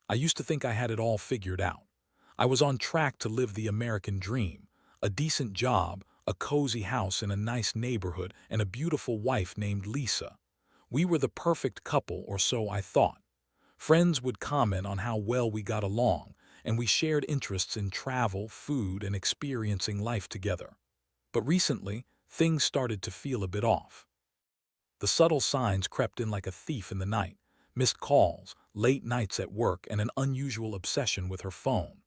I used to think I had it all figured out. I was on track to live the American dream, a decent job, a cozy house in a nice neighborhood, and a beautiful wife named Lisa. We were the perfect couple, or so I thought. Friends would comment on how well we got along, and we shared interests in travel, food, and experiencing life together. But recently, things started to feel a bit off. The subtle signs crept in like a thief in the night: missed calls, late nights at work, and an unusual obsession with her phone.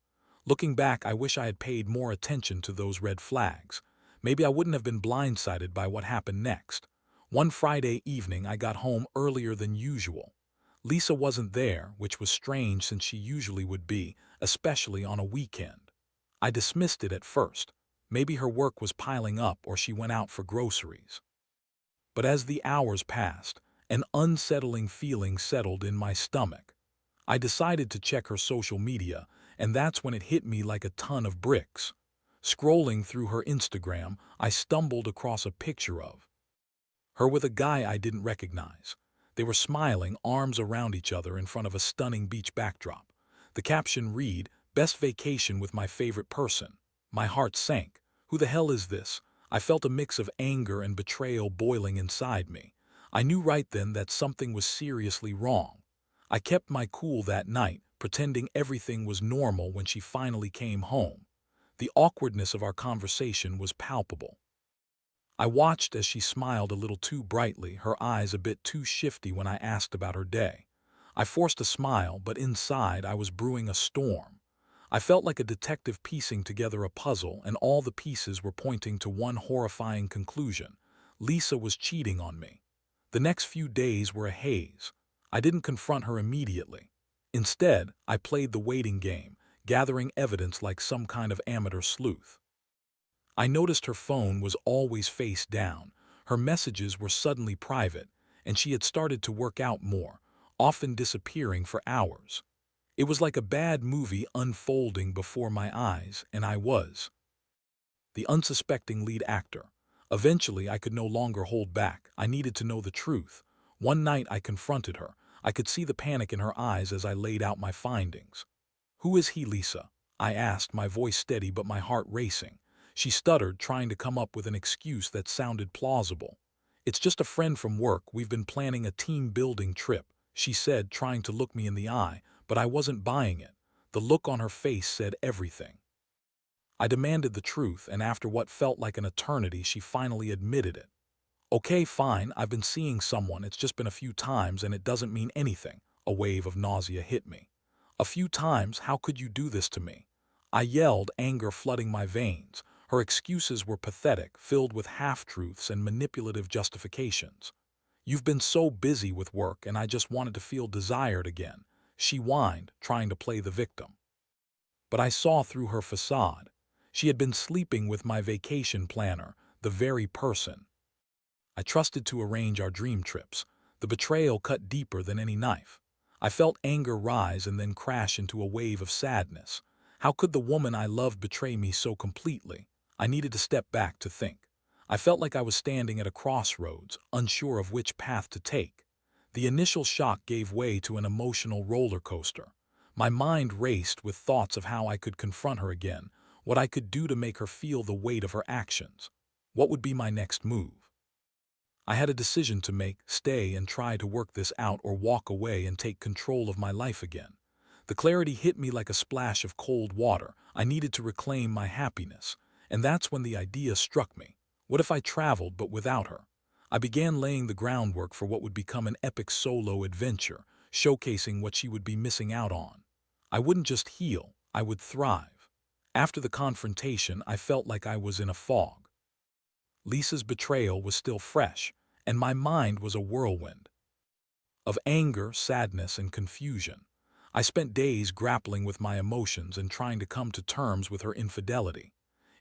Looking back, I wish I had paid more attention to those red flags. Maybe I wouldn't have been blindsided by what happened next. One Friday evening, I got home earlier than usual. Lisa wasn't there, which was strange since she usually would be, especially on a weekend. I dismissed it at first. Maybe her work was piling up or she went out for groceries. But as the hours passed, an unsettling feeling settled in my stomach. I decided to check her social media, and that's when it hit me like a ton of bricks. Scrolling through her Instagram, I stumbled across a picture of her with a guy I didn't recognize. They were smiling, arms around each other in front of a stunning beach backdrop. The caption read, "Best vacation with my favorite person." My heart sank. Who the hell is this? I felt a mix of anger and betrayal boiling inside me. I knew right then that something was seriously wrong. I kept my cool that night, pretending everything was normal when she finally came home. The awkwardness of our conversation was palpable. I watched as she smiled a little too brightly, her eyes a bit too shifty when I asked about her day. I forced a smile, but inside I was brewing a storm. I felt like a detective piecing together a puzzle, and all the pieces were pointing to one horrifying conclusion: Lisa was cheating on me. The next few days were a haze. I didn't confront her immediately. Instead, I played the waiting game, gathering evidence like some kind of amateur sleuth. I noticed her phone was always face down, her messages were suddenly private, and she had started to work out more, often disappearing for hours. It was like a bad movie unfolding before my eyes, and I was the unsuspecting lead actor. Eventually, I could no longer hold back. I needed to know the truth. One night I confronted her. I could see the panic in her eyes as I laid out my findings. "Who is he, Lisa?" I asked, my voice steady but my heart racing. She stuttered, trying to come up with an excuse that sounded plausible. "It's just a friend from work. We've been planning a team-building trip," she said, trying to look me in the eye, but I wasn't buying it. The look on her face said everything. I demanded the truth, and after what felt like an eternity, she finally admitted it. "Okay, fine, I've been seeing someone. It's just been a few times, and it doesn't mean anything." A wave of nausea hit me. "A few times? How could you do this to me?" I yelled, anger flooding my veins. Her excuses were pathetic, filled with half-truths and manipulative justifications. "You've been so busy with work, and I just wanted to feel desired again," she whined, trying to play the victim. But I saw through her facade. She had been sleeping with my vacation planner, the very person I trusted to arrange our dream trips. The betrayal cut deeper than any knife. I felt anger rise and then crash into a wave of sadness. How could the woman I loved betray me so completely? I needed to step back to think. I felt like I was standing at a crossroads, unsure of which path to take. The initial shock gave way to an emotional roller coaster. My mind raced with thoughts of how I could confront her again, what I could do to make her feel the weight of her actions. What would be my next move? I had a decision to make: stay and try to work this out, or walk away and take control of my life again. The clarity hit me like a splash of cold water. I needed to reclaim my happiness. And that's when the idea struck me. What if I traveled but without her? I began laying the groundwork for what would become an epic solo adventure, showcasing what she would be missing out on. I wouldn't just heal, I would thrive. After the confrontation, I felt like I was in a fog. Lisa's betrayal was still fresh, and my mind was a whirlwind of anger, sadness, and confusion. I spent days grappling with my emotions and trying to come to terms with her infidelity.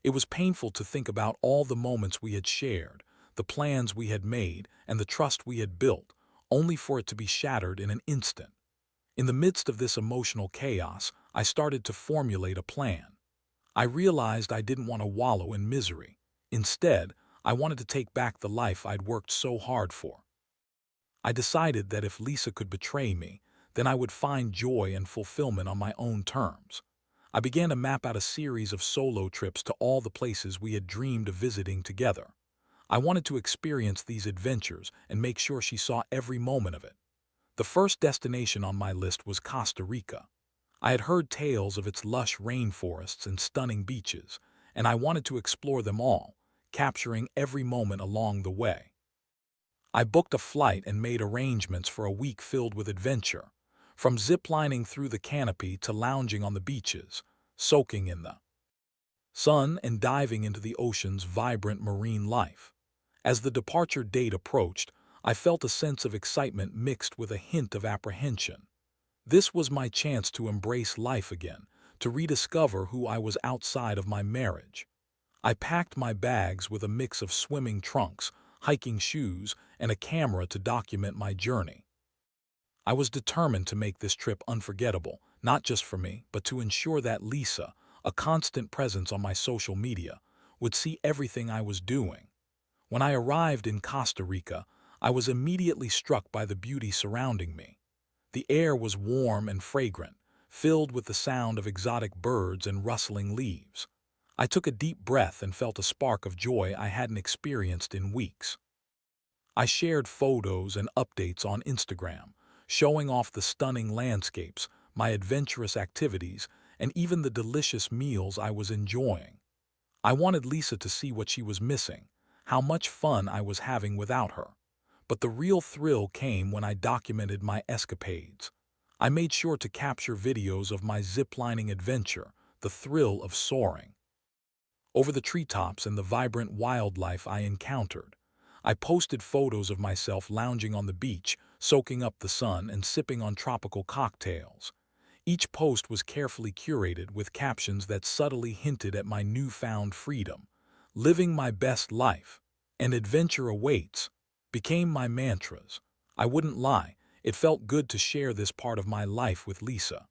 It was painful to think about all the moments we had shared, the plans we had made, and the trust we had built, only for it to be shattered in an instant. In the midst of this emotional chaos, I started to formulate a plan. I realized I didn't want to wallow in misery. Instead, I wanted to take back the life I'd worked so hard for. I decided that if Lisa could betray me, then I would find joy and fulfillment on my own terms. I began to map out a series of solo trips to all the places we had dreamed of visiting together. I wanted to experience these adventures and make sure she saw every moment of it. The first destination on my list was Costa Rica. I had heard tales of its lush rainforests and stunning beaches, and I wanted to explore them all, capturing every moment along the way. I booked a flight and made arrangements for a week filled with adventure, from ziplining through the canopy to lounging on the beaches, soaking in the sun and diving into the ocean's vibrant marine life. As the departure date approached, I felt a sense of excitement mixed with a hint of apprehension. This was my chance to embrace life again, to rediscover who I was outside of my marriage. I packed my bags with a mix of swimming trunks, hiking shoes, and a camera to document my journey. I was determined to make this trip unforgettable, not just for me, but to ensure that Lisa, a constant presence on my social media, would see everything I was doing. When I arrived in Costa Rica, I was immediately struck by the beauty surrounding me. The air was warm and fragrant, filled with the sound of exotic birds and rustling leaves. I took a deep breath and felt a spark of joy I hadn't experienced in weeks. I shared photos and updates on Instagram, showing off the stunning landscapes, my adventurous activities, and even the delicious meals I was enjoying. I wanted Lisa to see what she was missing, how much fun I was having without her. But the real thrill came when I documented my escapades. I made sure to capture videos of my ziplining adventure, the thrill of soaring over the treetops and the vibrant wildlife I encountered. I posted photos of myself lounging on the beach, soaking up the sun and sipping on tropical cocktails. Each post was carefully curated with captions that subtly hinted at my newfound freedom. Living my best life, and adventure awaits, became my mantras. I wouldn't lie, it felt good to share this part of my life with Lisa.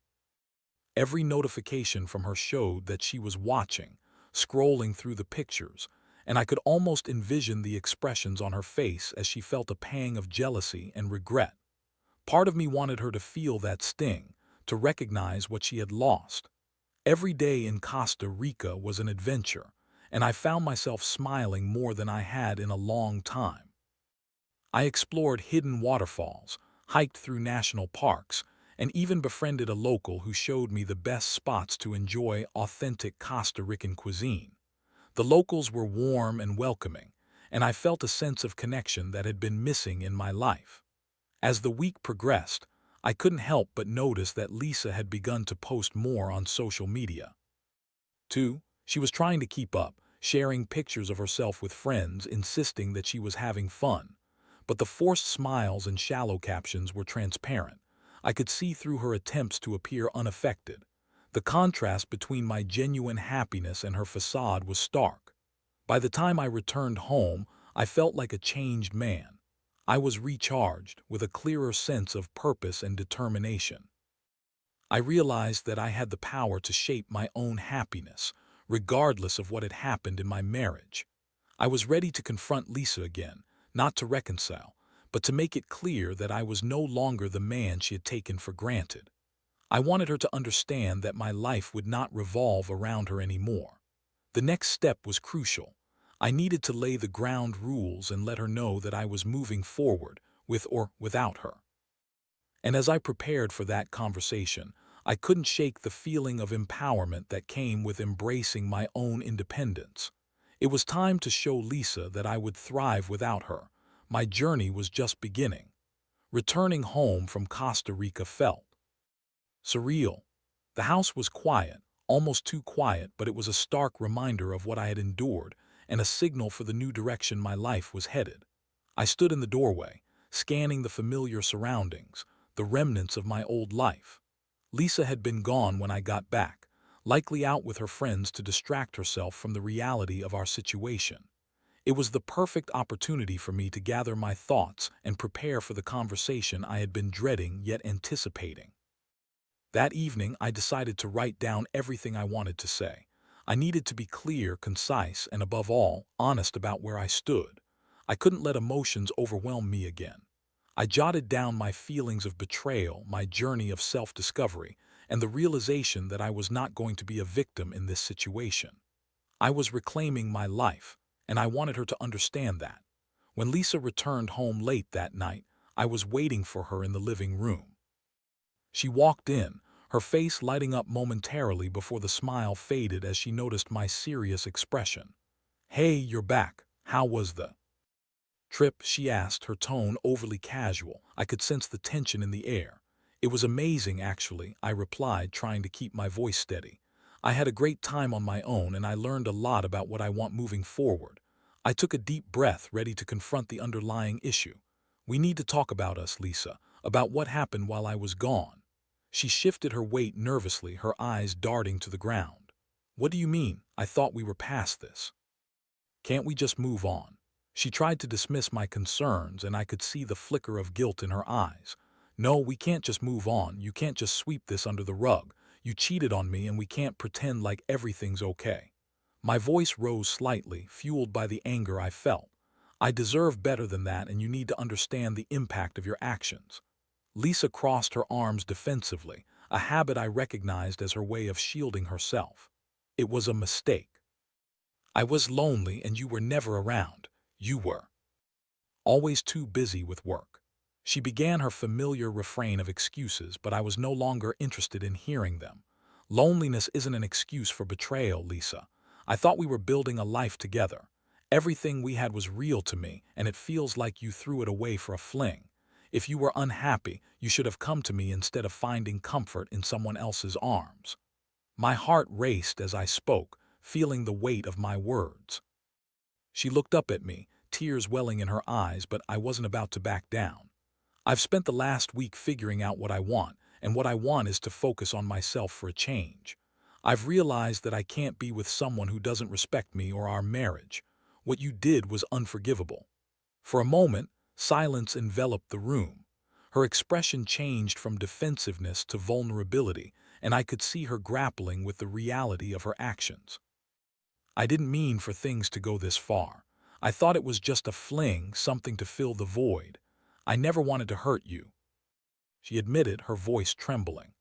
Every notification from her showed that she was watching, scrolling through the pictures, and I could almost envision the expressions on her face as she felt a pang of jealousy and regret. Part of me wanted her to feel that sting, to recognize what she had lost. Every day in Costa Rica was an adventure, and I found myself smiling more than I had in a long time. I explored hidden waterfalls, hiked through national parks, and even befriended a local who showed me the best spots to enjoy authentic Costa Rican cuisine. The locals were warm and welcoming, and I felt a sense of connection that had been missing in my life. As the week progressed, I couldn't help but notice that Lisa had begun to post more on social media. 2. She was trying to keep up, sharing pictures of herself with friends, insisting that she was having fun. But the forced smiles and shallow captions were transparent. I could see through her attempts to appear unaffected. The contrast between my genuine happiness and her facade was stark. By the time I returned home, I felt like a changed man. I was recharged, with a clearer sense of purpose and determination. I realized that I had the power to shape my own happiness, regardless of what had happened in my marriage. I was ready to confront Lisa again, not to reconcile, but to make it clear that I was no longer the man she had taken for granted. I wanted her to understand that my life would not revolve around her anymore. The next step was crucial. I needed to lay the ground rules and let her know that I was moving forward, with or without her. And as I prepared for that conversation, I couldn't shake the feeling of empowerment that came with embracing my own independence. It was time to show Lisa that I would thrive without her. My journey was just beginning. Returning home from Costa Rica felt surreal. The house was quiet, almost too quiet, but it was a stark reminder of what I had endured and a signal for the new direction my life was headed. I stood in the doorway, scanning the familiar surroundings, the remnants of my old life. Lisa had been gone when I got back, likely out with her friends to distract herself from the reality of our situation. It was the perfect opportunity for me to gather my thoughts and prepare for the conversation I had been dreading yet anticipating. That evening, I decided to write down everything I wanted to say. I needed to be clear, concise, and above all, honest about where I stood. I couldn't let emotions overwhelm me again. I jotted down my feelings of betrayal, my journey of self-discovery, and the realization that I was not going to be a victim in this situation. I was reclaiming my life, and I wanted her to understand that. When Lisa returned home late that night, I was waiting for her in the living room. She walked in, her face lighting up momentarily before the smile faded as she noticed my serious expression. "Hey, you're back. How was the trip?" she asked, her tone overly casual. I could sense the tension in the air. "It was amazing, actually," I replied, trying to keep my voice steady. "I had a great time on my own, and I learned a lot about what I want moving forward." I took a deep breath, ready to confront the underlying issue. "We need to talk about us, Lisa, about what happened while I was gone." She shifted her weight nervously, her eyes darting to the ground. "What do you mean? I thought we were past this. Can't we just move on?" She tried to dismiss my concerns, and I could see the flicker of guilt in her eyes. "No, we can't just move on. You can't just sweep this under the rug. You cheated on me, and we can't pretend like everything's okay." My voice rose slightly, fueled by the anger I felt. "I deserve better than that, and you need to understand the impact of your actions." Lisa crossed her arms defensively, a habit I recognized as her way of shielding herself. "It was a mistake. I was lonely and you were never around. You were always too busy with work." She began her familiar refrain of excuses, but I was no longer interested in hearing them. "Loneliness isn't an excuse for betrayal, Lisa. I thought we were building a life together. Everything we had was real to me, and it feels like you threw it away for a fling. If you were unhappy, you should have come to me instead of finding comfort in someone else's arms." My heart raced as I spoke, feeling the weight of my words. She looked up at me, tears welling in her eyes, but I wasn't about to back down. "I've spent the last week figuring out what I want, and what I want is to focus on myself for a change. I've realized that I can't be with someone who doesn't respect me or our marriage. What you did was unforgivable." For a moment, silence enveloped the room. Her expression changed from defensiveness to vulnerability, and I could see her grappling with the reality of her actions. "I didn't mean for things to go this far. I thought it was just a fling, something to fill the void. I never wanted to hurt you," she admitted, her voice trembling.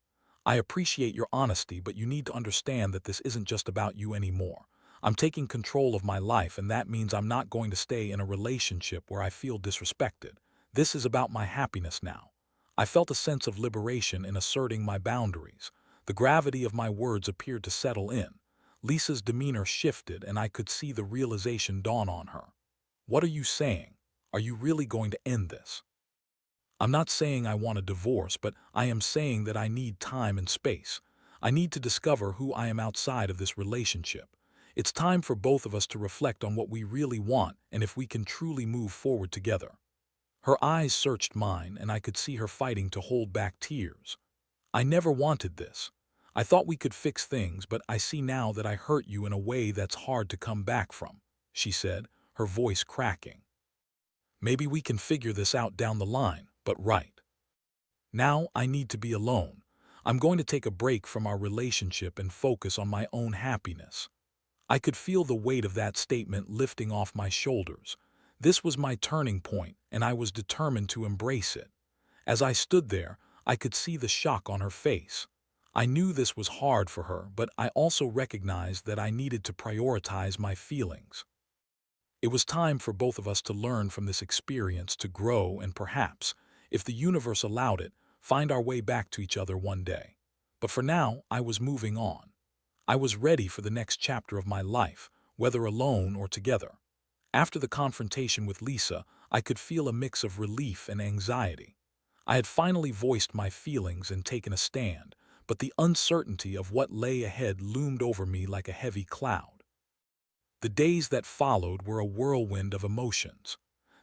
"I appreciate your honesty, but you need to understand that this isn't just about you anymore. I'm taking control of my life, and that means I'm not going to stay in a relationship where I feel disrespected. This is about my happiness now." I felt a sense of liberation in asserting my boundaries. The gravity of my words appeared to settle in. Lisa's demeanor shifted, and I could see the realization dawn on her. "What are you saying? Are you really going to end this?" "I'm not saying I want a divorce, but I am saying that I need time and space. I need to discover who I am outside of this relationship. It's time for both of us to reflect on what we really want and if we can truly move forward together." Her eyes searched mine, and I could see her fighting to hold back tears. "I never wanted this. I thought we could fix things, but I see now that I hurt you in a way that's hard to come back from," she said, her voice cracking. "Maybe we can figure this out down the line, but right now I need to be alone. I'm going to take a break from our relationship and focus on my own happiness." I could feel the weight of that statement lifting off my shoulders. This was my turning point, and I was determined to embrace it. As I stood there, I could see the shock on her face. I knew this was hard for her, but I also recognized that I needed to prioritize my feelings. It was time for both of us to learn from this experience, to grow, and perhaps, if the universe allowed it, find our way back to each other one day. But for now, I was moving on. I was ready for the next chapter of my life, whether alone or together. After the confrontation with Lisa, I could feel a mix of relief and anxiety. I had finally voiced my feelings and taken a stand, but the uncertainty of what lay ahead loomed over me like a heavy cloud. The days that followed were a whirlwind of emotions.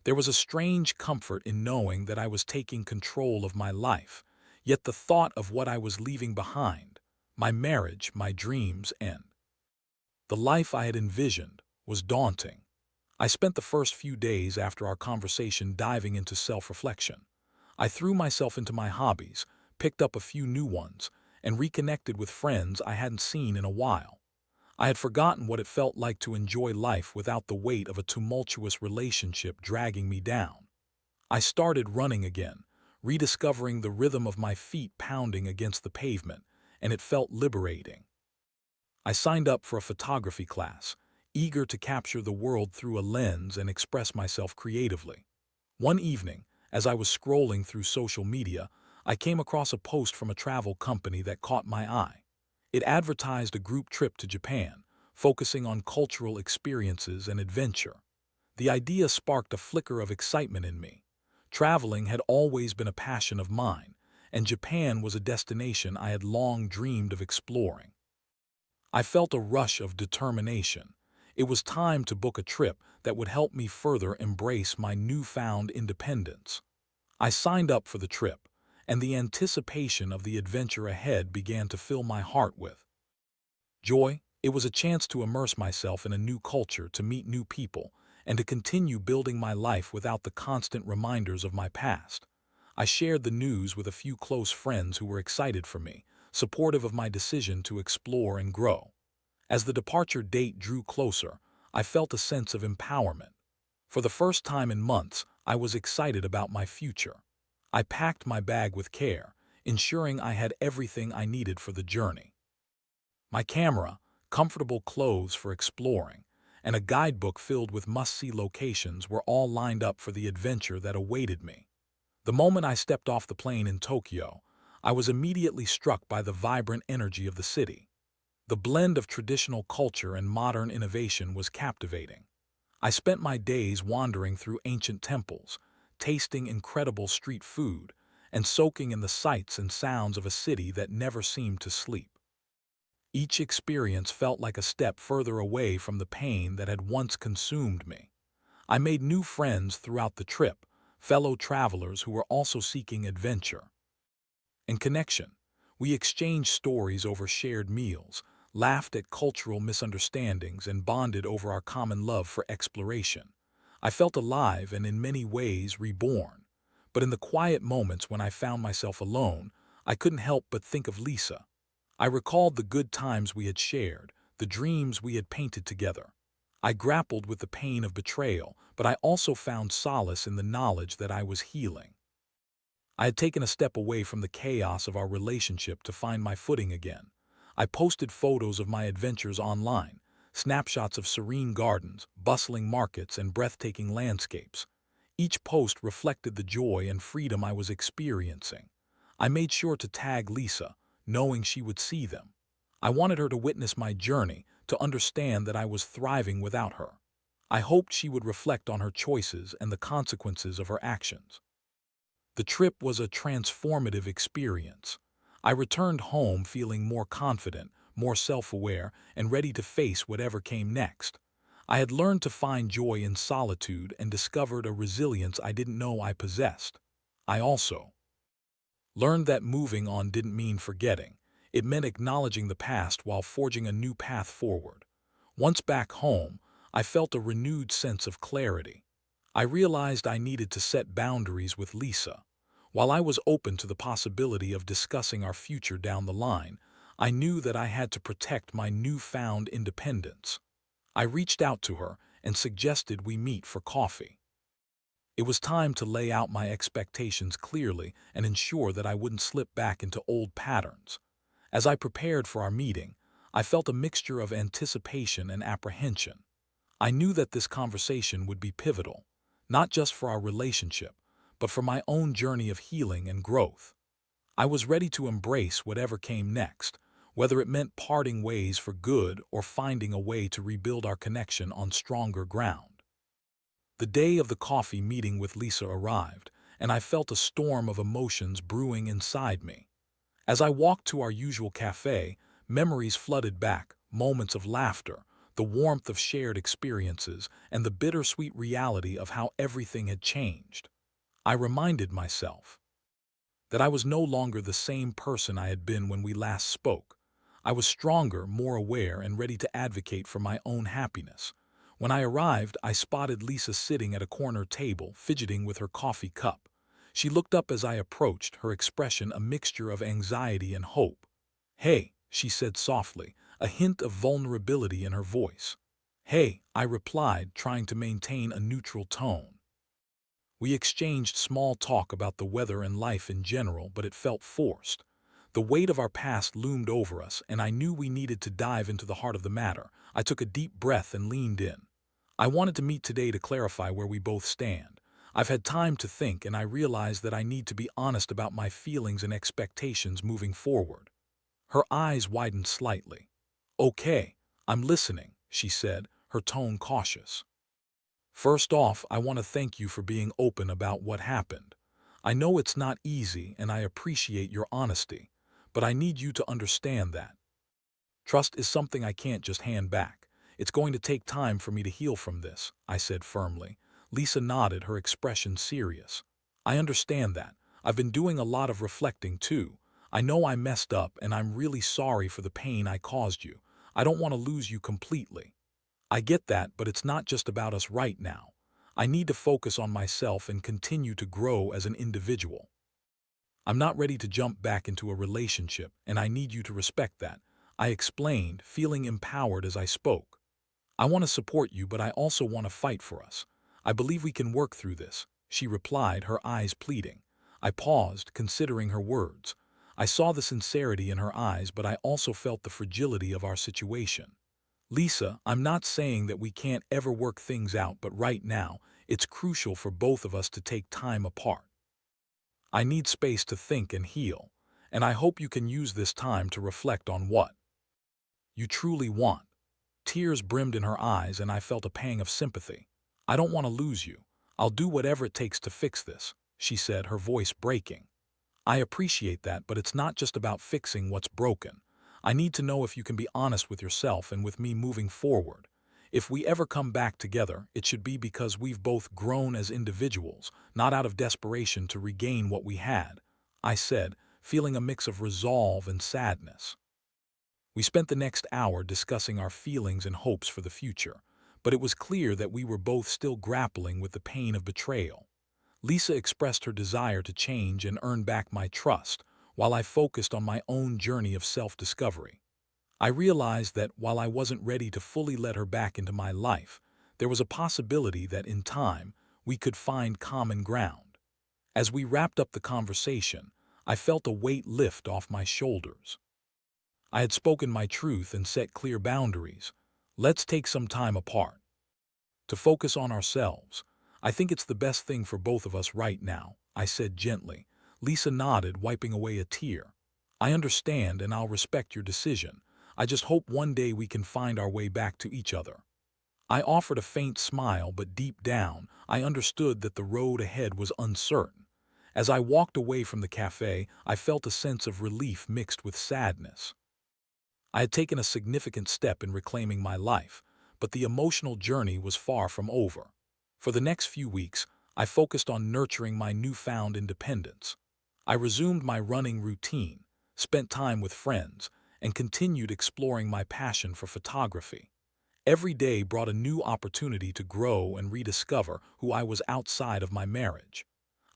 There was a strange comfort in knowing that I was taking control of my life, yet the thought of what I was leaving behind, my marriage, my dreams, and the life I had envisioned, was daunting. I spent the first few days after our conversation diving into self-reflection. I threw myself into my hobbies, picked up a few new ones, and reconnected with friends I hadn't seen in a while. I had forgotten what it felt like to enjoy life without the weight of a tumultuous relationship dragging me down. I started running again, rediscovering the rhythm of my feet pounding against the pavement, and it felt liberating. I signed up for a photography class, eager to capture the world through a lens and express myself creatively. One evening, as I was scrolling through social media, I came across a post from a travel company that caught my eye. It advertised a group trip to Japan, focusing on cultural experiences and adventure. The idea sparked a flicker of excitement in me. Traveling had always been a passion of mine, and Japan was a destination I had long dreamed of exploring. I felt a rush of determination. It was time to book a trip that would help me further embrace my newfound independence. I signed up for the trip, and the anticipation of the adventure ahead began to fill my heart with joy. It was a chance to immerse myself in a new culture, to meet new people, and to continue building my life without the constant reminders of my past. I shared the news with a few close friends who were excited for me, supportive of my decision to explore and grow. As the departure date drew closer, I felt a sense of empowerment. For the first time in months, I was excited about my future. I packed my bag with care, ensuring I had everything I needed for the journey. My camera, comfortable clothes for exploring, and a guidebook filled with must-see locations were all lined up for the adventure that awaited me. The moment I stepped off the plane in Tokyo, I was immediately struck by the vibrant energy of the city. The blend of traditional culture and modern innovation was captivating. I spent my days wandering through ancient temples, tasting incredible street food, and soaking in the sights and sounds of a city that never seemed to sleep. Each experience felt like a step further away from the pain that had once consumed me. I made new friends throughout the trip, fellow travelers who were also seeking adventure and connection. We exchanged stories over shared meals, laughed at cultural misunderstandings, and bonded over our common love for exploration. I felt alive and in many ways reborn. But in the quiet moments when I found myself alone, I couldn't help but think of Lisa. I recalled the good times we had shared, the dreams we had painted together. I grappled with the pain of betrayal, but I also found solace in the knowledge that I was healing. I had taken a step away from the chaos of our relationship to find my footing again. I posted photos of my adventures online, snapshots of serene gardens, bustling markets, and breathtaking landscapes. Each post reflected the joy and freedom I was experiencing. I made sure to tag Lisa, knowing she would see them. I wanted her to witness my journey, to understand that I was thriving without her. I hoped she would reflect on her choices and the consequences of her actions. The trip was a transformative experience. I returned home feeling more confident, more self-aware, and ready to face whatever came next. I had learned to find joy in solitude and discovered a resilience I didn't know I possessed. I also learned that moving on didn't mean forgetting. It meant acknowledging the past while forging a new path forward. Once back home, I felt a renewed sense of clarity. I realized I needed to set boundaries with Lisa. While I was open to the possibility of discussing our future down the line, I knew that I had to protect my newfound independence. I reached out to her and suggested we meet for coffee. It was time to lay out my expectations clearly and ensure that I wouldn't slip back into old patterns. As I prepared for our meeting, I felt a mixture of anticipation and apprehension. I knew that this conversation would be pivotal, not just for our relationship, but for my own journey of healing and growth. I was ready to embrace whatever came next, whether it meant parting ways for good or finding a way to rebuild our connection on stronger ground. The day of the coffee meeting with Lisa arrived, and I felt a storm of emotions brewing inside me. As I walked to our usual cafe, memories flooded back, moments of laughter, the warmth of shared experiences, and the bittersweet reality of how everything had changed. I reminded myself that I was no longer the same person I had been when we last spoke. I was stronger, more aware, and ready to advocate for my own happiness. When I arrived, I spotted Lisa sitting at a corner table, fidgeting with her coffee cup. She looked up as I approached, her expression a mixture of anxiety and hope. "Hey," she said softly, a hint of vulnerability in her voice. "Hey," I replied, trying to maintain a neutral tone. We exchanged small talk about the weather and life in general, but it felt forced. The weight of our past loomed over us, and I knew we needed to dive into the heart of the matter. I took a deep breath and leaned in. I wanted to meet today to clarify where we both stand. I've had time to think, and I realize that I need to be honest about my feelings and expectations moving forward. Her eyes widened slightly. "Okay, I'm listening," she said, her tone cautious. "First off, I want to thank you for being open about what happened. I know it's not easy, and I appreciate your honesty, but I need you to understand that trust is something I can't just hand back. It's going to take time for me to heal from this," I said firmly. Lisa nodded, her expression serious. "I understand that. I've been doing a lot of reflecting too. I know I messed up, and I'm really sorry for the pain I caused you. I don't want to lose you completely. I get that, but it's not just about us right now. I need to focus on myself and continue to grow as an individual. I'm not ready to jump back into a relationship, and I need you to respect that," I explained, feeling empowered as I spoke. "I want to support you, but I also want to fight for us. I believe we can work through this," she replied, her eyes pleading. I paused, considering her words. I saw the sincerity in her eyes, but I also felt the fragility of our situation. "Lisa, I'm not saying that we can't ever work things out, but right now, it's crucial for both of us to take time apart. I need space to think and heal, and I hope you can use this time to reflect on what you truly want." Tears brimmed in her eyes, and I felt a pang of sympathy. "I don't want to lose you. I'll do whatever it takes to fix this," she said, her voice breaking. "I appreciate that, but it's not just about fixing what's broken. I need to know if you can be honest with yourself and with me moving forward. If we ever come back together, it should be because we've both grown as individuals, not out of desperation to regain what we had," I said, feeling a mix of resolve and sadness. We spent the next hour discussing our feelings and hopes for the future, but it was clear that we were both still grappling with the pain of betrayal. Lisa expressed her desire to change and earn back my trust, while I focused on my own journey of self-discovery. I realized that while I wasn't ready to fully let her back into my life, there was a possibility that in time we could find common ground. As we wrapped up the conversation, I felt a weight lift off my shoulders. I had spoken my truth and set clear boundaries. Let's take some time apart to focus on ourselves. I think it's the best thing for both of us right now," I said gently. Lisa nodded, wiping away a tear. "I understand, and I'll respect your decision. I just hope one day we can find our way back to each other." I offered a faint smile, but deep down, I understood that the road ahead was uncertain. As I walked away from the cafe, I felt a sense of relief mixed with sadness. I had taken a significant step in reclaiming my life, but the emotional journey was far from over. For the next few weeks, I focused on nurturing my newfound independence. I resumed my running routine, spent time with friends, and continued exploring my passion for photography. Every day brought a new opportunity to grow and rediscover who I was outside of my marriage.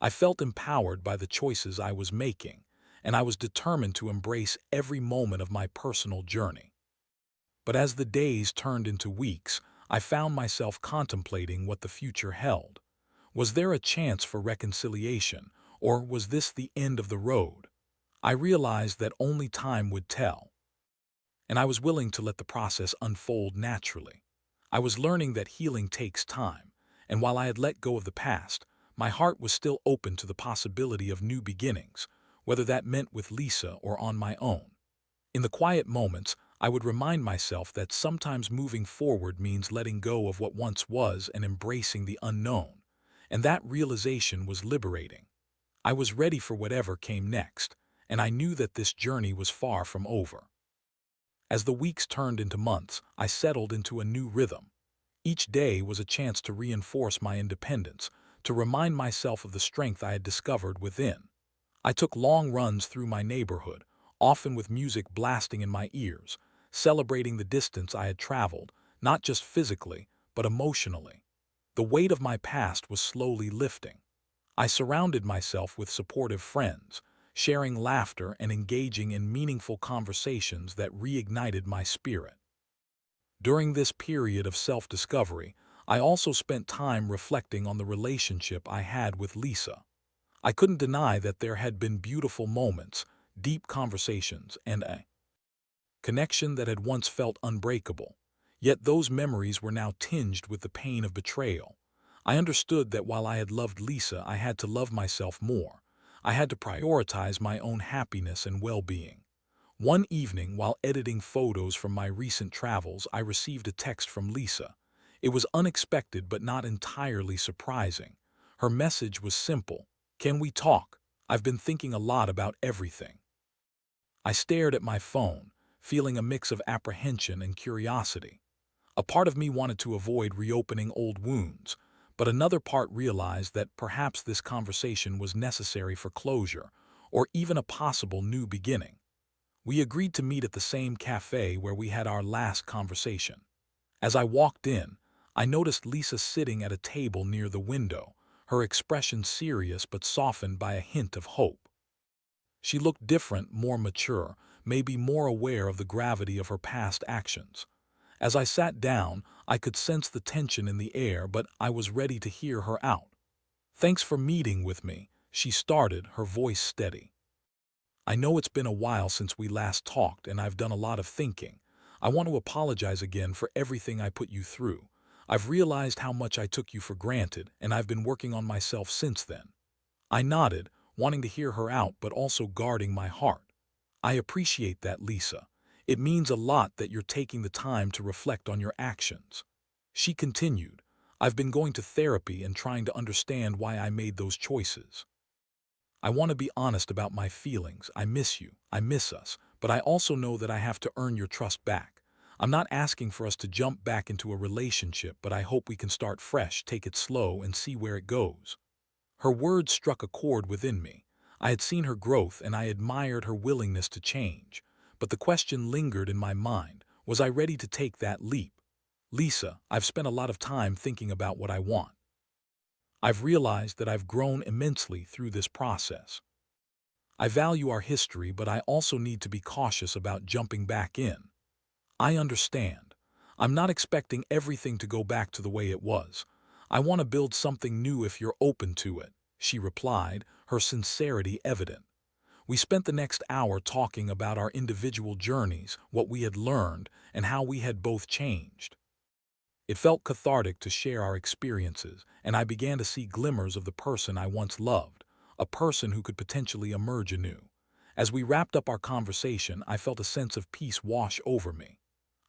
I felt empowered by the choices I was making, and I was determined to embrace every moment of my personal journey. But as the days turned into weeks, I found myself contemplating what the future held. Was there a chance for reconciliation, or was this the end of the road? I realized that only time would tell, and I was willing to let the process unfold naturally. I was learning that healing takes time, and while I had let go of the past, my heart was still open to the possibility of new beginnings, whether that meant with Lisa or on my own. In the quiet moments, I would remind myself that sometimes moving forward means letting go of what once was and embracing the unknown, and that realization was liberating. I was ready for whatever came next, and I knew that this journey was far from over. As the weeks turned into months, I settled into a new rhythm. Each day was a chance to reinforce my independence, to remind myself of the strength I had discovered within. I took long runs through my neighborhood, often with music blasting in my ears, celebrating the distance I had traveled, not just physically, but emotionally. The weight of my past was slowly lifting. I surrounded myself with supportive friends, sharing laughter and engaging in meaningful conversations that reignited my spirit. During this period of self-discovery, I also spent time reflecting on the relationship I had with Lisa. I couldn't deny that there had been beautiful moments, deep conversations, and a connection that had once felt unbreakable. Yet those memories were now tinged with the pain of betrayal. I understood that while I had loved Lisa, I had to love myself more. I had to prioritize my own happiness and well-being. One evening, while editing photos from my recent travels, I received a text from Lisa. It was unexpected but not entirely surprising. Her message was simple. "Can we talk? I've been thinking a lot about everything." I stared at my phone, feeling a mix of apprehension and curiosity. A part of me wanted to avoid reopening old wounds, but another part realized that perhaps this conversation was necessary for closure, or even a possible new beginning. We agreed to meet at the same cafe where we had our last conversation. As I walked in, I noticed Lisa sitting at a table near the window, her expression serious but softened by a hint of hope. She looked different, more mature, maybe more aware of the gravity of her past actions. As I sat down, I could sense the tension in the air, but I was ready to hear her out. "Thanks for meeting with me," she started, her voice steady. "I know it's been a while since we last talked, and I've done a lot of thinking. I want to apologize again for everything I put you through. I've realized how much I took you for granted, and I've been working on myself since then." I nodded, wanting to hear her out but also guarding my heart. "I appreciate that, Lisa. It means a lot that you're taking the time to reflect on your actions." She continued, "I've been going to therapy and trying to understand why I made those choices. I want to be honest about my feelings. I miss you. I miss us. But I also know that I have to earn your trust back. I'm not asking for us to jump back into a relationship, but I hope we can start fresh, take it slow, and see where it goes." Her words struck a chord within me. I had seen her growth and I admired her willingness to change. But the question lingered in my mind. Was I ready to take that leap? "Lisa, I've spent a lot of time thinking about what I want. I've realized that I've grown immensely through this process. I value our history, but I also need to be cautious about jumping back in. I understand. I'm not expecting everything to go back to the way it was. I want to build something new if you're open to it," she replied, her sincerity evident. We spent the next hour talking about our individual journeys, what we had learned, and how we had both changed. It felt cathartic to share our experiences, and I began to see glimmers of the person I once loved, a person who could potentially emerge anew. As we wrapped up our conversation, I felt a sense of peace wash over me.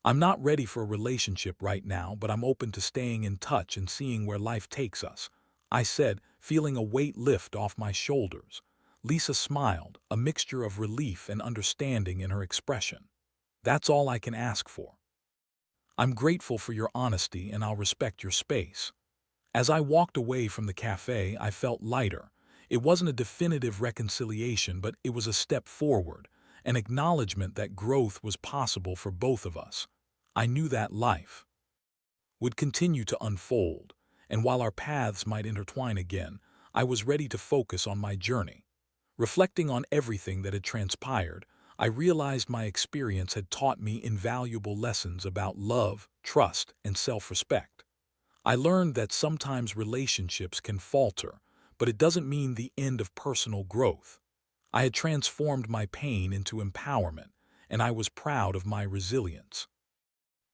"I'm not ready for a relationship right now, but I'm open to staying in touch and seeing where life takes us," I said, feeling a weight lift off my shoulders. Lisa smiled, a mixture of relief and understanding in her expression. "That's all I can ask for. I'm grateful for your honesty and I'll respect your space." As I walked away from the cafe, I felt lighter. It wasn't a definitive reconciliation, but it was a step forward, an acknowledgement that growth was possible for both of us. I knew that life would continue to unfold, and while our paths might intertwine again, I was ready to focus on my journey. Reflecting on everything that had transpired, I realized my experience had taught me invaluable lessons about love, trust, and self-respect. I learned that sometimes relationships can falter, but it doesn't mean the end of personal growth. I had transformed my pain into empowerment, and I was proud of my resilience.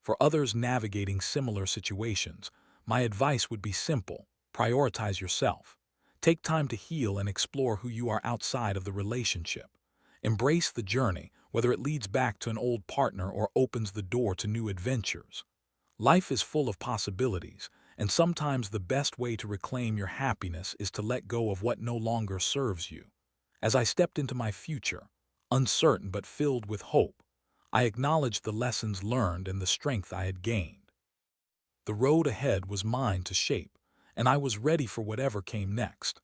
For others navigating similar situations, my advice would be simple: prioritize yourself. Take time to heal and explore who you are outside of the relationship. Embrace the journey, whether it leads back to an old partner or opens the door to new adventures. Life is full of possibilities, and sometimes the best way to reclaim your happiness is to let go of what no longer serves you. As I stepped into my future, uncertain but filled with hope, I acknowledged the lessons learned and the strength I had gained. The road ahead was mine to shape, and I was ready for whatever came next.